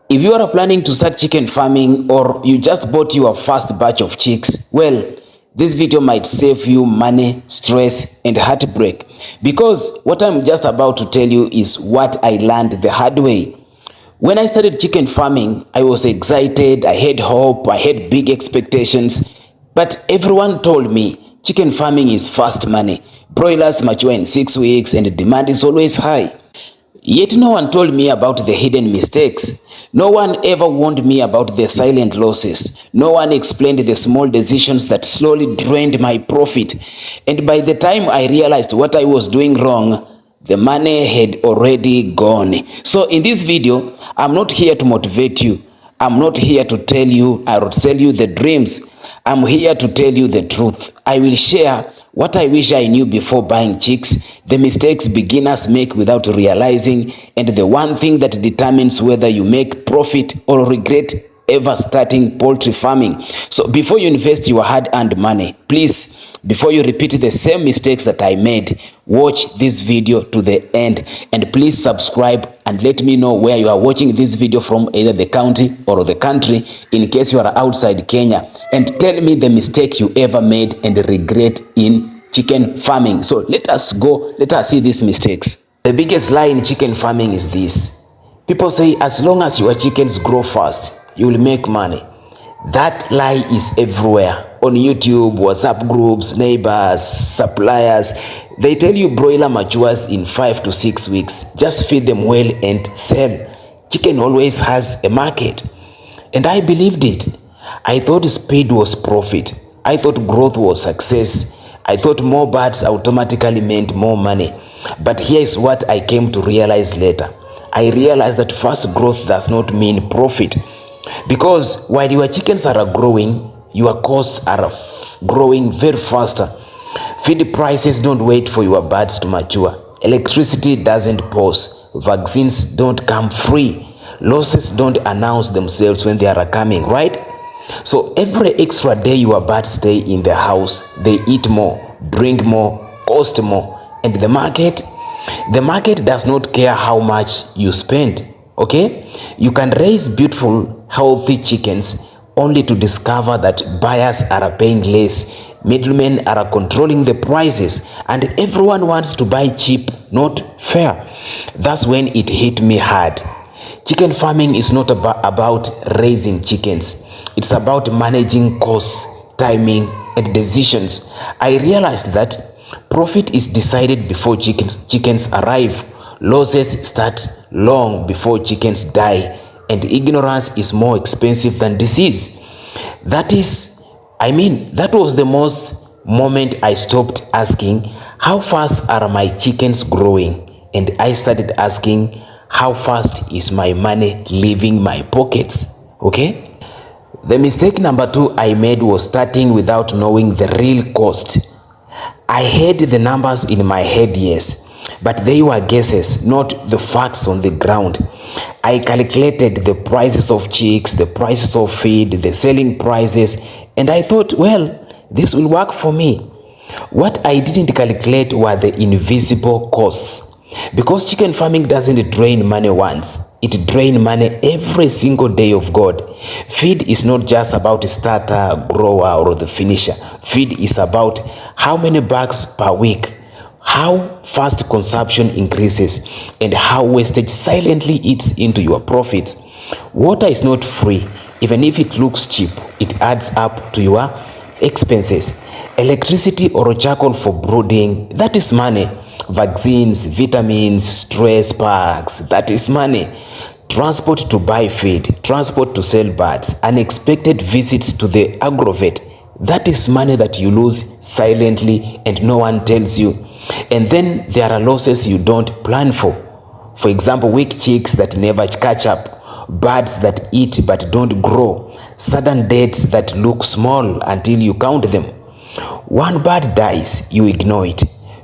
If you are planning to start chicken farming or you just bought your first batch of chicks, well, this video might save you money, stress, and heartbreak. Because what I'm just about to tell you is what I learned the hard way. When I started chicken farming, I was excited, I had hope, I had big expectations. But everyone told me chicken farming is fast money. Broilers mature in 6 weeks and the demand is always high. Yet no one told me about the hidden mistakes. No one ever warned me about the silent losses. No one explained the small decisions that slowly drained my profit. And by the time I realized what I was doing wrong, the money had already gone. So in this video, I'm not here to motivate you. I'm not here to tell you or sell you the dreams. I'm here to tell you the truth. I will share what I wish I knew before buying chicks, the mistakes beginners make without realizing, and the one thing that determines whether you make profit or regret ever starting poultry farming. So before you invest your hard-earned money, please, before you repeat the same mistakes that I made, watch this video to the end, and please subscribe and let me know where you are watching this video from, either the county or the country, in case you are outside Kenya, and tell me the mistake you ever made and regret in chicken farming. So let us see these mistakes. The biggest lie in chicken farming is this. People say as long as your chickens grow fast, you will make money. That lie is everywhere. On YouTube, WhatsApp groups, neighbors, suppliers. They tell you broiler matures in 5 to 6 weeks. Just feed them well and sell. Chicken always has a market. And I believed it. I thought speed was profit. I thought growth was success. I thought more birds automatically meant more money. But here is what I came to realize later. I realized that fast growth does not mean profit. Because while your chickens are growing, your costs are growing very faster. Feed prices don't wait for your birds to mature. Electricity doesn't pause. Vaccines don't come free. Losses don't announce themselves when they are coming, right? So every extra day your birds stay in the house, they eat more, drink more, cost more. And the market does not care how much you spend, okay? You can raise beautiful, healthy chickens only to discover that buyers are paying less, middlemen are controlling the prices, and everyone wants to buy cheap, not fair. That's when it hit me hard. Chicken farming is not about raising chickens. It's about managing costs, timing, and decisions. I realized that profit is decided before chickens arrive. Losses start long before chickens die, and ignorance is more expensive than disease. That was the most moment I stopped asking, how fast are my chickens growing? And I started asking, how fast is my money leaving my pockets? Okay? The mistake number 2 I made was starting without knowing the real cost. I had the numbers in my head, yes, but they were guesses, not the facts on the ground. I calculated the prices of chicks, the prices of feed, the selling prices, and I thought, well, this will work for me. What I didn't calculate were the invisible costs. Because chicken farming doesn't drain money once, it drains money every single day of God. Feed is not just about a starter, grower, or the finisher. Feed is about how many bags per week, how fast consumption increases, and how wastage silently eats into your profits. Water is not free. Even if it looks cheap, it adds up to your expenses. Electricity or charcoal for brooding, that is money. Vaccines, vitamins, stress packs, that is money. Transport to buy feed, transport to sell birds, unexpected visits to the agrovet, that is money that you lose silently and no one tells you. And then there are losses you don't plan for. For example, weak chicks that never catch up, birds that eat but don't grow, sudden deaths that look small until you count them. 1 bird dies, you ignore it.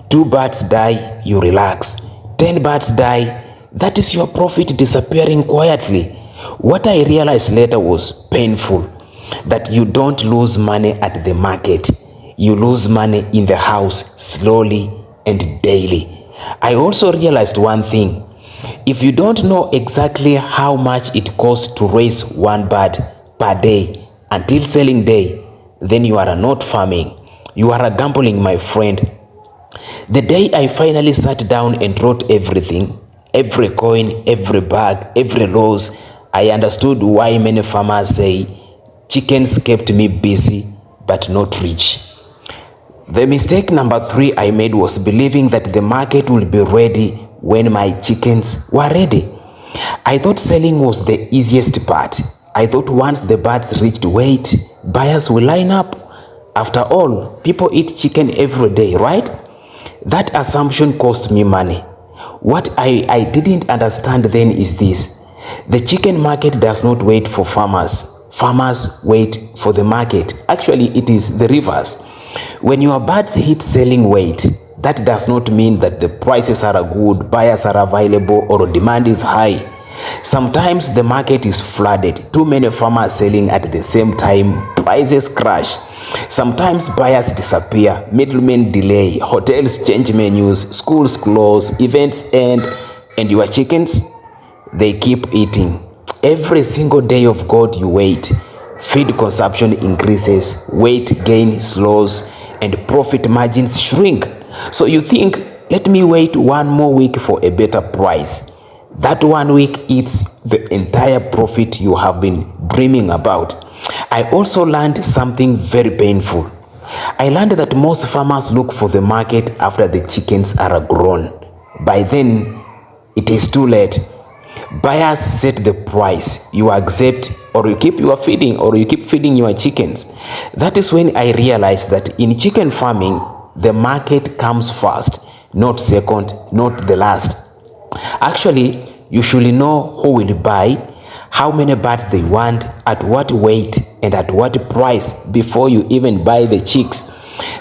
2 birds die, you relax. 10 birds die, that is your profit disappearing quietly. What I realized later was painful, that you don't lose money at the market. You lose money in the house slowly and daily. I also realized one thing. If you don't know exactly how much it costs to raise one bird per day until selling day, then you are not farming. You are gambling, my friend. The day I finally sat down and wrote everything, every coin, every bag, every loss, I understood why many farmers say chickens kept me busy but not rich. The mistake number 3 I made was believing that the market will be ready when my chickens were ready. I thought selling was the easiest part. I thought once the birds reached weight, buyers will line up. After all, people eat chicken every day, right? That assumption cost me money. What I didn't understand then is this. The chicken market does not wait for farmers. Farmers wait for the market. Actually, it is the reverse. When your birds hit selling weight, that does not mean that the prices are good, buyers are available, or demand is high. Sometimes the market is flooded. Too many farmers selling at the same time, prices crash. Sometimes buyers disappear, middlemen delay, hotels change menus, schools close, events end, and your chickens, they keep eating. Every single day of God you wait, feed consumption increases, weight gain slows, and profit margins shrink. So you think, let me wait one more week for a better price. That 1 week eats the entire profit you have been dreaming about. I also learned something very painful. I learned that most farmers look for the market after the chickens are grown. By then, it is too late. Buyers set the price. You accept, or you keep your feeding, or you keep feeding your chickens. That is when I realized that in chicken farming, the market comes first, not second, not the last. Actually, you should know who will buy, how many birds they want, at what weight, and at what price before you even buy the chicks.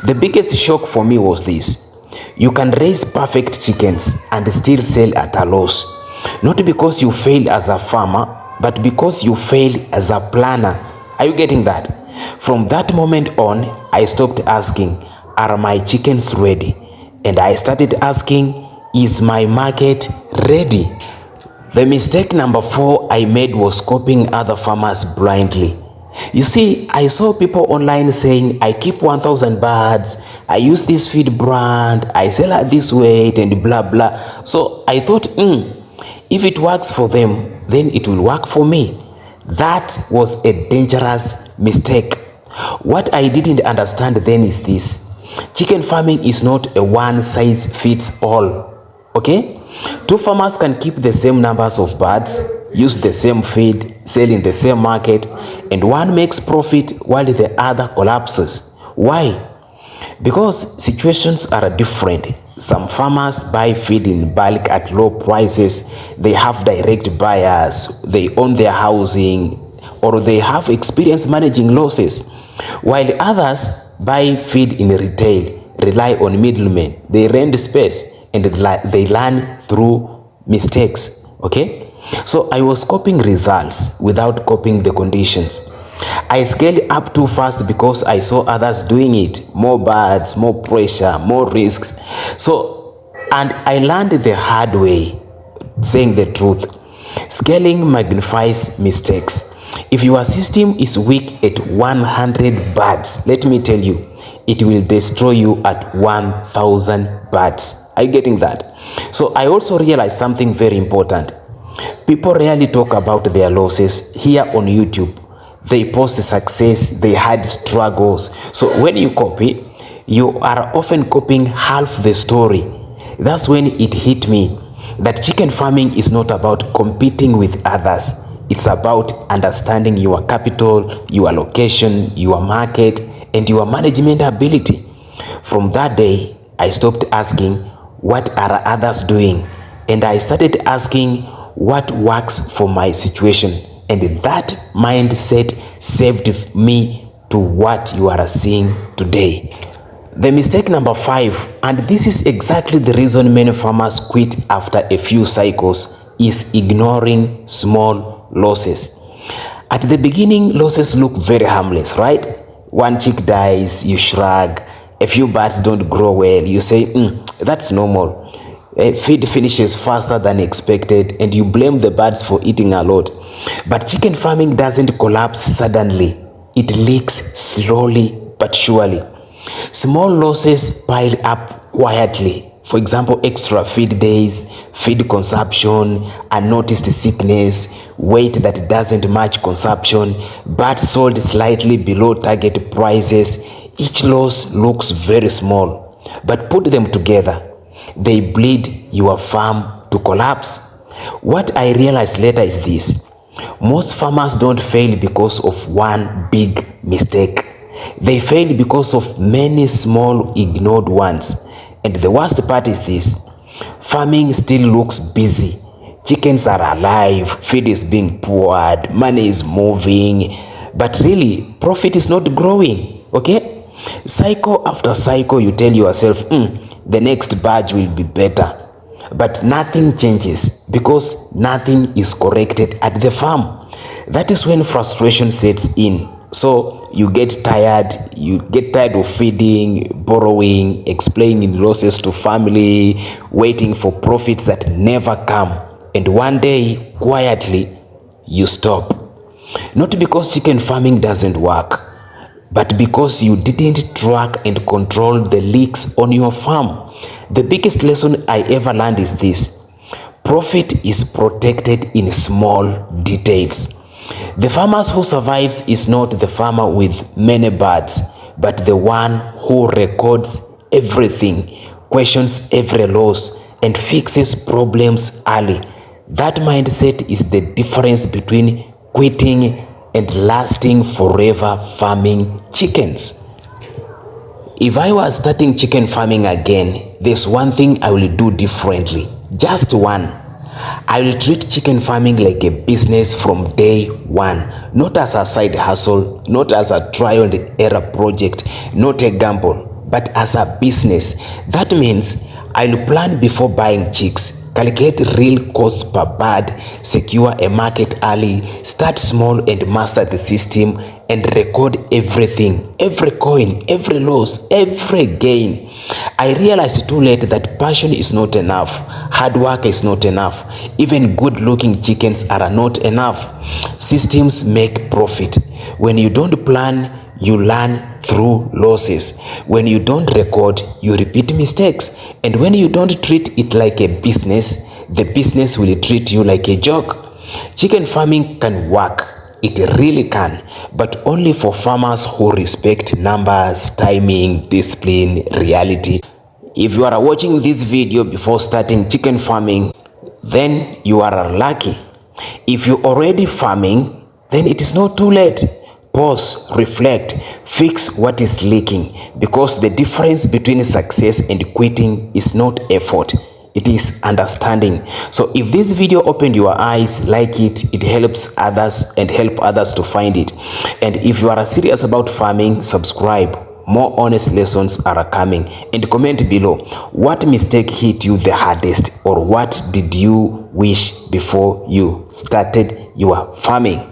The biggest shock for me was this. You can raise perfect chickens and still sell at a loss. Not because you failed as a farmer, but because you failed as a planner. Are you getting that? From that moment on, I stopped asking, are my chickens ready? And I started asking, is my market ready? The mistake number 4 I made was copying other farmers blindly. You see, I saw people online saying, I keep 1,000 birds, I use this feed brand, I sell at this weight, and blah blah. So I thought, if it works for them, then it will work for me. That was a dangerous mistake. What I didn't understand then is this. Chicken farming is not a one size fits all. Okay? 2 farmers can keep the same numbers of birds, use the same feed, sell in the same market, and one makes profit while the other collapses. Why? Because situations are different. Some farmers buy feed in bulk at low prices, they have direct buyers, they own their housing, or they have experience managing losses, while others buy feed in retail, rely on middlemen, they rent space, and they learn through mistakes. Okay, so I was copying results without copying the conditions. I scaled up too fast because I saw others doing it. More birds, more pressure, more risks. And I learned the hard way, saying the truth. Scaling magnifies mistakes. If your system is weak at 100 birds, let me tell you, it will destroy you at 1,000 birds. Are you getting that? So I also realized something very important. People rarely talk about their losses here on YouTube. They post success, they had struggles. So when you copy, you are often copying half the story. That's when it hit me that chicken farming is not about competing with others. It's about understanding your capital, your location, your market, and your management ability. From that day, I stopped asking, what are others doing? And I started asking, what works for my situation? And that mindset saved me to what you are seeing today. The mistake number 5, and this is exactly the reason many farmers quit after a few cycles, is ignoring small losses. At the beginning, losses look very harmless, right? One chick dies, you shrug. A few birds don't grow well, you say, that's normal. Feed finishes faster than expected and you blame the birds for eating a lot. But chicken farming doesn't collapse suddenly. It leaks slowly but surely. Small losses pile up quietly. For example, extra feed days, feed consumption, unnoticed sickness, weight that doesn't match consumption, birds sold slightly below target prices. Each loss looks very small, but put them together, they bleed your farm to collapse. What I realized later is this: most farmers don't fail because of one big mistake. They fail because of many small ignored ones. And the worst part is this: farming still looks busy. Chickens are alive, feed is being poured, money is moving, but really profit is not growing. Okay? Cycle after cycle you tell yourself, the next batch will be better. But nothing changes because nothing is corrected at the farm. That is when frustration sets in. So you get tired of feeding, borrowing, explaining losses to family, waiting for profits that never come. And one day, quietly, you stop. Not because chicken farming doesn't work, but because you didn't track and control the leaks on your farm. The biggest lesson I ever learned is this: profit is protected in small details. The farmer who survives is not the farmer with many birds, but the one who records everything, questions every loss, and fixes problems early. That mindset is the difference between quitting and lasting forever farming chickens. If I was starting chicken farming again, there's one thing I will do differently. Just one. I will treat chicken farming like a business from day one, not as a side hustle, not as a trial and error project, not a gamble, but as a business. That means I'll plan before buying chicks, calculate real costs per bird, secure a market early, start small and master the system, and record everything, every coin, every loss, every gain. I realized too late that passion is not enough, hard work is not enough, even good-looking chickens are not enough. Systems make profit. When you don't plan, you learn through losses. When you don't record, you repeat mistakes. And when you don't treat it like a business, the business will treat you like a joke. Chicken farming can work. It really can, but only for farmers who respect numbers, timing, discipline, reality. If you are watching this video before starting chicken farming, then you are lucky. If you're already farming, then it is not too late. Pause, reflect, fix what is leaking, because the difference between success and quitting is not effort. It is understanding. So if this video opened your eyes, like it, it helps others and help others to find it. And if you are serious about farming, subscribe. More honest lessons are coming. And comment below, what mistake hit you the hardest, or what did you wish before you started your farming?